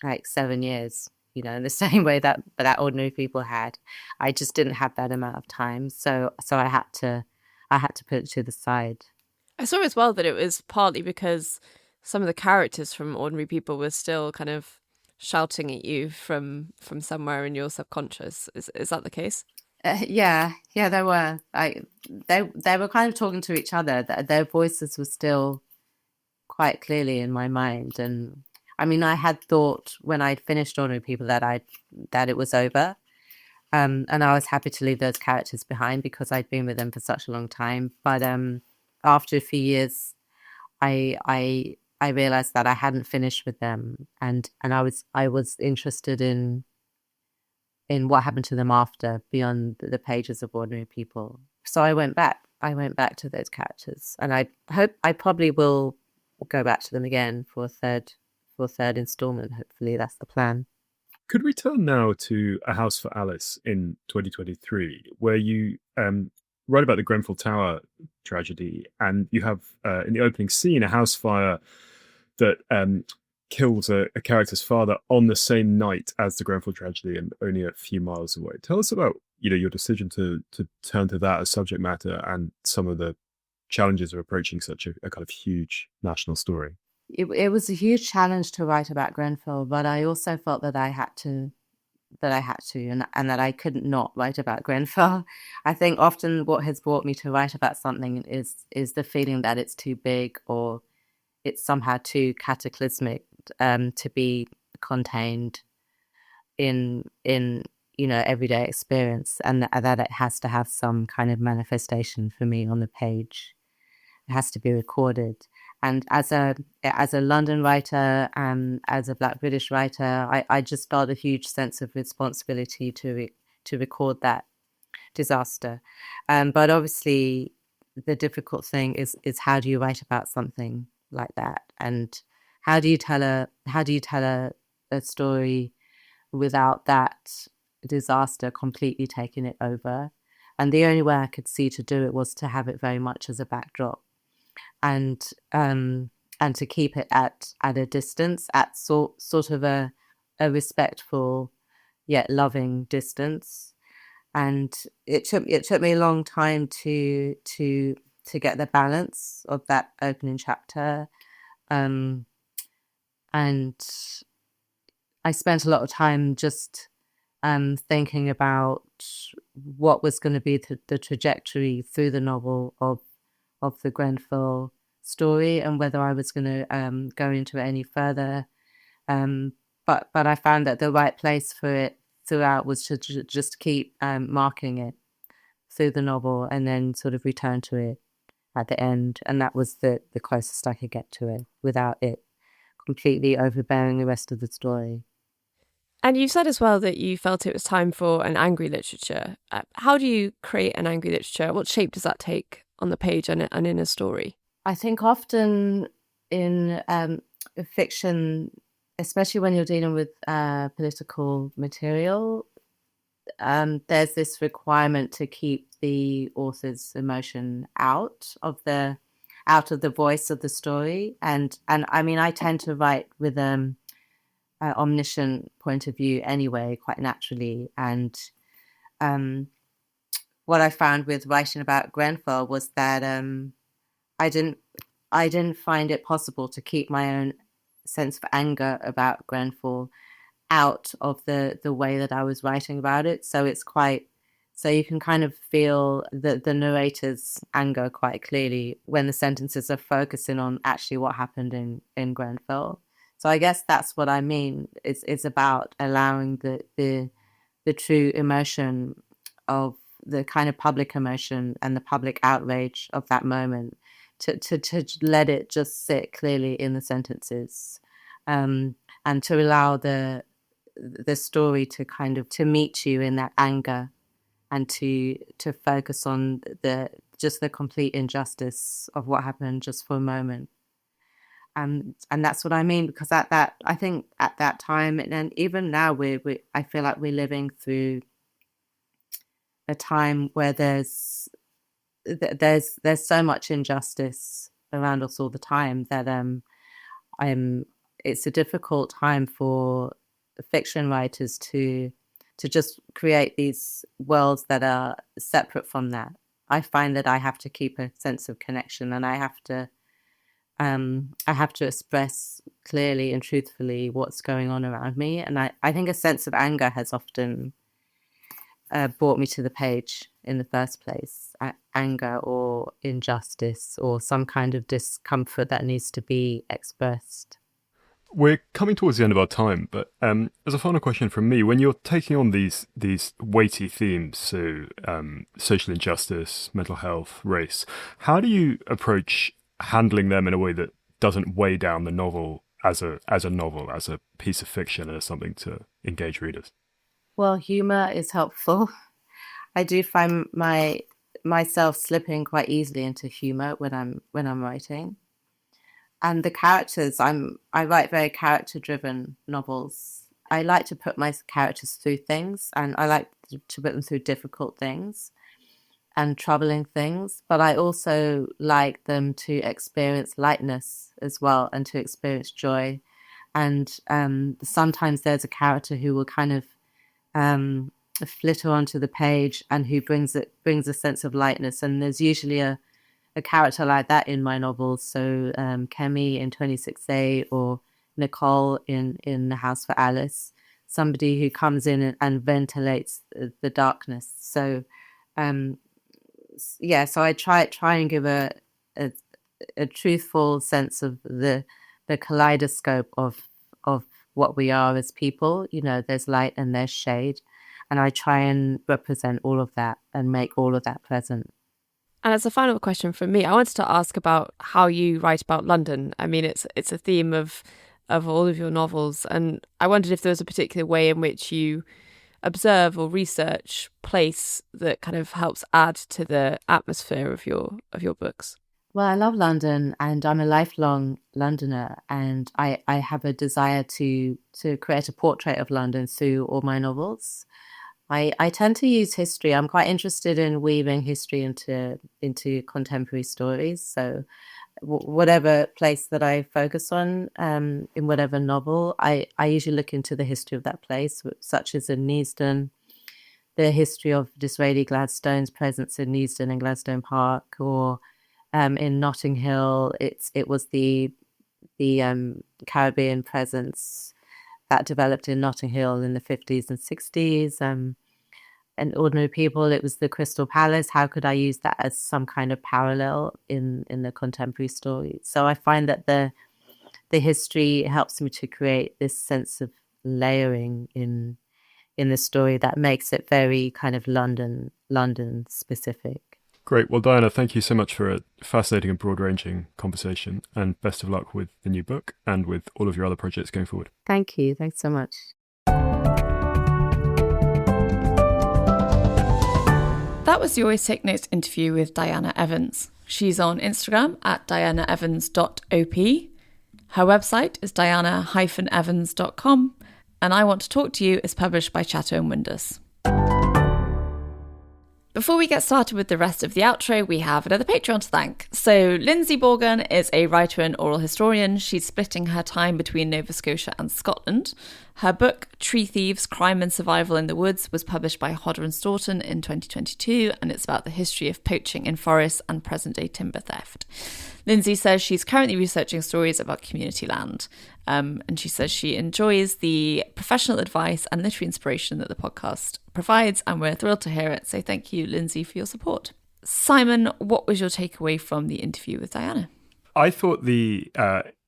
C: like 7 years, in the same way that Ordinary People had. I just didn't have that amount of time, so I had to put it to the side.
D: I saw as well that it was partly because some of the characters from Ordinary People were still kind of shouting at you from somewhere in your subconscious. Is that the case?
C: Yeah, they were. They were kind of talking to each other. Their voices were still quite clearly in my mind, and I mean, I had thought when I'd finished Ordinary People that it was over, and I was happy to leave those characters behind because I'd been with them for such a long time. But after a few years, I realized that I hadn't finished with them, and I was interested in what happened to them after, beyond the pages of Ordinary People. So I went back to those characters, and I hope I probably will go back to them again for a third installment. Hopefully that's the plan.
B: Could we turn now to A House for Alice in 2023, where you write about the Grenfell Tower tragedy, and you have in the opening scene a house fire that kills a character's father on the same night as the Grenfell tragedy and only a few miles away. Tell us about your decision to turn to that as subject matter and some of the challenges of approaching such a kind of huge national story.
C: It was a huge challenge to write about Grenfell, but I also felt that I had to, and that I couldn't not write about Grenfell. I think often what has brought me to write about something is the feeling that it's too big, or it's somehow too cataclysmic to be contained in everyday experience, and that it has to have some kind of manifestation for me on the page. It has to be recorded. And as a London writer and as a Black British writer, I just felt a huge sense of responsibility to record that disaster. But obviously, the difficult thing is how do you write about something like that, and how do you tell a story without that disaster completely taking it over? And the only way I could see to do it was to have it very much as a backdrop, and to keep it at a distance, at sort of a respectful yet loving distance. And it took me a long time to get the balance of that opening chapter, and I spent a lot of time just thinking about what was going to be the trajectory through the novel of the Grenfell story, and whether I was going to go into it any further. But I found that the right place for it throughout was to just keep marking it through the novel, and then sort of return to it at the end. And that was the closest I could get to it without it completely overbearing the rest of the story.
D: And you said as well that you felt it was time for an angry literature. How do you create an angry literature? What shape does that take on the page and in a story?
C: I think often in fiction, especially when you're dealing with political material, there's this requirement to keep the author's emotion out of the out of the voice of the story. And I mean, I tend to write with an omniscient point of view anyway, quite naturally. And what I found with writing about Grenfell was that I didn't find it possible to keep my own sense of anger about Grenfell out of the way that I was writing about it. So it's quite, so you can kind of feel the narrator's anger quite clearly when the sentences are focusing on actually what happened in Grenfell. So I guess that's what I mean. It's about allowing the true emotion of the kind of public emotion and the public outrage of that moment to let it just sit clearly in the sentences, and to allow the story to kind of to meet you in that anger, and to focus on the complete injustice of what happened just for a moment. And that's what I mean, because I think at that time, and even now, I feel like we're living through a time where there's so much injustice around us all the time that it's a difficult time for fiction writers to just create these worlds that are separate from that. I find that I have to keep a sense of connection, and I have to express clearly and truthfully what's going on around me. And I think a sense of anger has often brought me to the page in the first place. Anger or injustice or some kind of discomfort that needs to be expressed.
B: We're coming towards the end of our time, but as a final question from me, when you're taking on these weighty themes, so social injustice, mental health, race, how do you approach handling them in a way that doesn't weigh down the novel as a novel, as a piece of fiction, as something to engage readers?
C: Well, humor is helpful. I do find myself slipping quite easily into humor when I'm writing. And the characters, I write very character-driven novels. I like to put my characters through things, and I like to put them through difficult things and troubling things. But I also like them to experience lightness as well, and to experience joy. And sometimes there's a character who will kind of flitter onto the page and who brings a sense of lightness. And there's usually a character like that in my novels. So Kemi in 26A, or Nicole in The House for Alice, somebody who comes in and ventilates the darkness. So so I try and give a truthful sense of the kaleidoscope of what we are as people. You know, there's light and there's shade, and I try and represent all of that and make all of that present.
D: And as a final question from me, I wanted to ask about how you write about London. I mean, it's a theme of all of your novels, and I wondered if there was a particular way in which you observe or research place that kind of helps add to the atmosphere of your books.
C: Well, I love London, and I'm a lifelong Londoner, and I have a desire to create a portrait of London through all my novels. I tend to use history. I'm quite interested in weaving history into contemporary stories. So whatever place that I focus on in whatever novel, I usually look into the history of that place, such as in Neasden, the history of Disraeli Gladstone's presence in Neasden and Gladstone Park, or in Notting Hill, it was the Caribbean presence that developed in Notting Hill in the 50s and 60s. And Ordinary People, it was the Crystal Palace. How could I use that as some kind of parallel in the contemporary story? So I find that the history helps me to create this sense of layering in the story that makes it very kind of London specific.
B: Great. Well, Diana, thank you so much for a fascinating and broad-ranging conversation, and best of luck with the new book and with all of your other projects going forward.
C: Thank you. Thanks so much.
A: That was the Always Take Notes interview with Diana Evans. She's on Instagram at dianaevans.op. Her website is diana-evans.com, and I Want to Talk to You is published by Chatto & Windus. Before we get started with the rest of the outro, we have another Patreon to thank. So Lindsay Borgen is a writer and oral historian. She's splitting her time between Nova Scotia and Scotland. Her book, Tree Thieves, Crime and Survival in the Woods, was published by Hodder and Stoughton in 2022, and it's about the history of poaching in forests and present-day timber theft. Lindsay says she's currently researching stories about community land, and she says she enjoys the professional advice and literary inspiration that the podcast provides, and we're thrilled to hear it. So thank you, Lindsay, for your support. Simon, what was your takeaway from the interview with Diana?
B: I thought the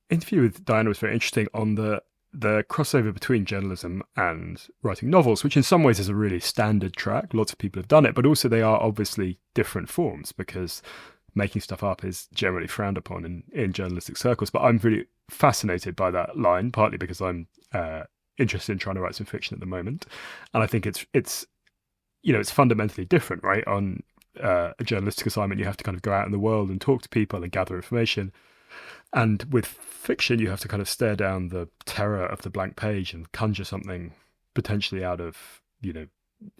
B: interview with Diana was very interesting on the crossover between journalism and writing novels, which in some ways is a really standard track. Lots of people have done it, but also they are obviously different forms because making stuff up is generally frowned upon in journalistic circles. But I'm really fascinated by that line, partly because I'm interested in trying to write some fiction at the moment. And I think it's fundamentally different, right? On a journalistic assignment, you have to kind of go out in the world and talk to people and gather information. And with fiction, you have to kind of stare down the terror of the blank page and conjure something potentially out of,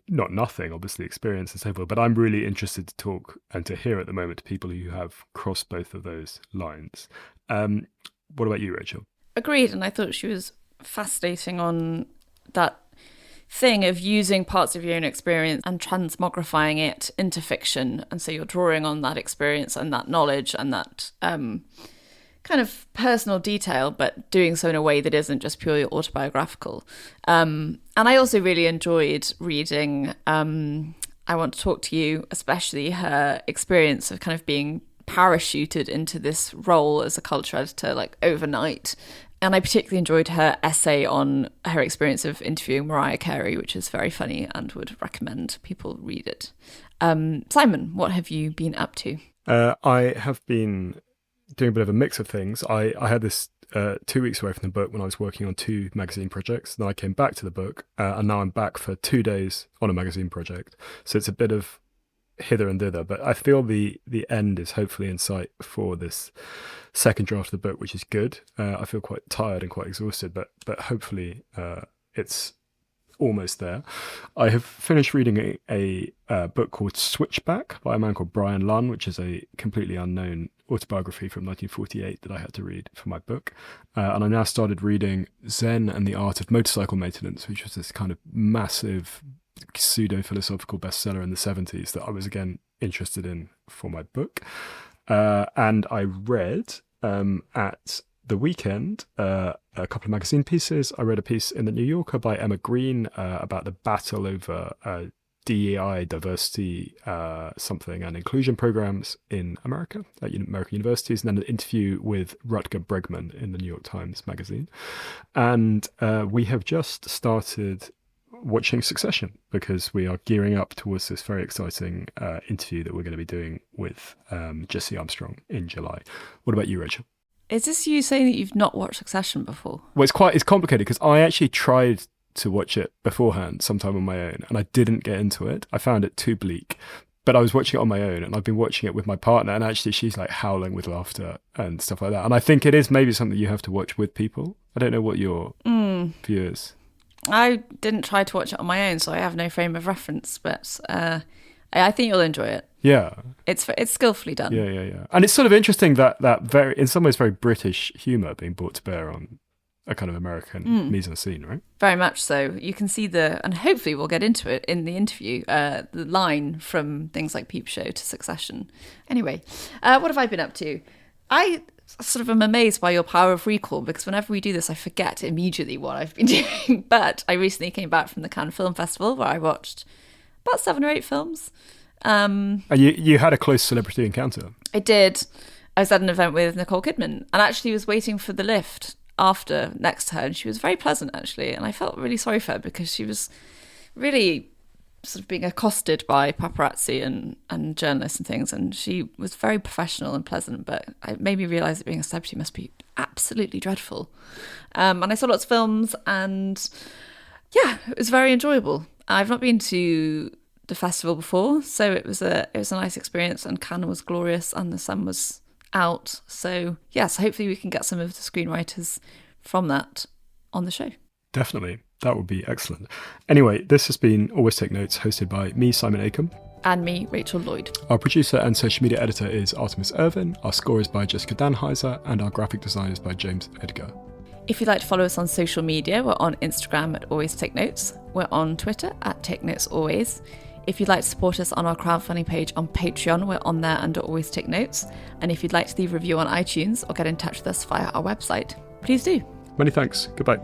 B: not nothing, obviously, experience and so forth. But I'm really interested to talk and to hear at the moment to people who have crossed both of those lines. What about you, Rachel?
A: Agreed. And I thought she was fascinating on that thing of using parts of your own experience and transmogrifying it into fiction. And so you're drawing on that experience and that knowledge and that kind of personal detail, but doing so in a way that isn't just purely autobiographical. And I also really enjoyed reading I Want to Talk to You, especially her experience of kind of being parachuted into this role as a culture editor like overnight. And I particularly enjoyed her essay on her experience of interviewing Mariah Carey, which is very funny and would recommend people read it. Simon, what have you been up to?
B: I have been doing a bit of a mix of things. I had this 2 weeks away from the book when I was working on 2 magazine projects. Then I came back to the book, and now I'm back for 2 days on a magazine project. So it's a bit of hither and thither, but I feel the end is hopefully in sight for this second draft of the book, which is good. I feel quite tired and quite exhausted, but hopefully it's almost there. I have finished reading a book called Switchback by a man called Brian Lunn, which is a completely unknown autobiography from 1948 that I had to read for my book. And I now started reading Zen and the Art of Motorcycle Maintenance, which was this kind of massive pseudo-philosophical bestseller in the 70s that I was again interested in for my book. And I read at the weekend a couple of magazine pieces. I read a piece in the New Yorker by Emma Green about the battle over DEI, diversity, something, and inclusion programs in America, at American universities, and then an interview with Rutger Bregman in the New York Times magazine. And we have just started watching Succession because we are gearing up towards this very exciting interview that we're going to be doing with Jesse Armstrong in July. What about you, Rachel?
A: Is this you saying that you've not watched Succession before?
B: Well, it's complicated because I actually tried to watch it beforehand sometime on my own and I didn't get into it. I found it too bleak, but I was watching it on my own and I've been watching it with my partner and actually she's like howling with laughter and stuff like that. And I think it is maybe something you have to watch with people. I don't know what your view is.
A: I didn't try to watch it on my own, so I have no frame of reference, but I think you'll enjoy it.
B: Yeah.
A: It's skillfully done.
B: Yeah. And it's sort of interesting that very, in some ways, very British humour being brought to bear on a kind of American mise-en-scene, right?
A: Very much so. You can see and hopefully we'll get into it in the interview, the line from things like Peep Show to Succession. Anyway, what have I been up to? I sort of am amazed by your power of recall because whenever we do this, I forget immediately what I've been doing. But I recently came back from the Cannes Film Festival where I watched about 7 or 8 films.
B: And you had a close celebrity encounter.
A: I did. I was at an event with Nicole Kidman and actually was waiting for the lift after next to her, and she was very pleasant actually, and I felt really sorry for her because she was really sort of being accosted by paparazzi and journalists and things, and she was very professional and pleasant, but it made me realise that being a celebrity must be absolutely dreadful. And I saw lots of films and yeah, it was very enjoyable. I've not been to the festival before, so it was a nice experience, and Cannes was glorious and the sun was out. So yes, hopefully we can get some of the screenwriters from that on the show.
B: Definitely. That would be excellent. Anyway, this has been Always Take Notes, hosted by me, Simon Acombe.
A: And me, Rachel Lloyd.
B: Our producer and social media editor is Artemis Irvin, our score is by Jessica Danheiser, and our graphic design is by James Edgar.
A: If you'd like to follow us on social media, we're on Instagram at Always Take Notes. We're on Twitter at Take Notes Always. If you'd like to support us on our crowdfunding page on Patreon, we're on there under Always Take Notes. And if you'd like to leave a review on iTunes or get in touch with us via our website, please do.
B: Many thanks. Goodbye.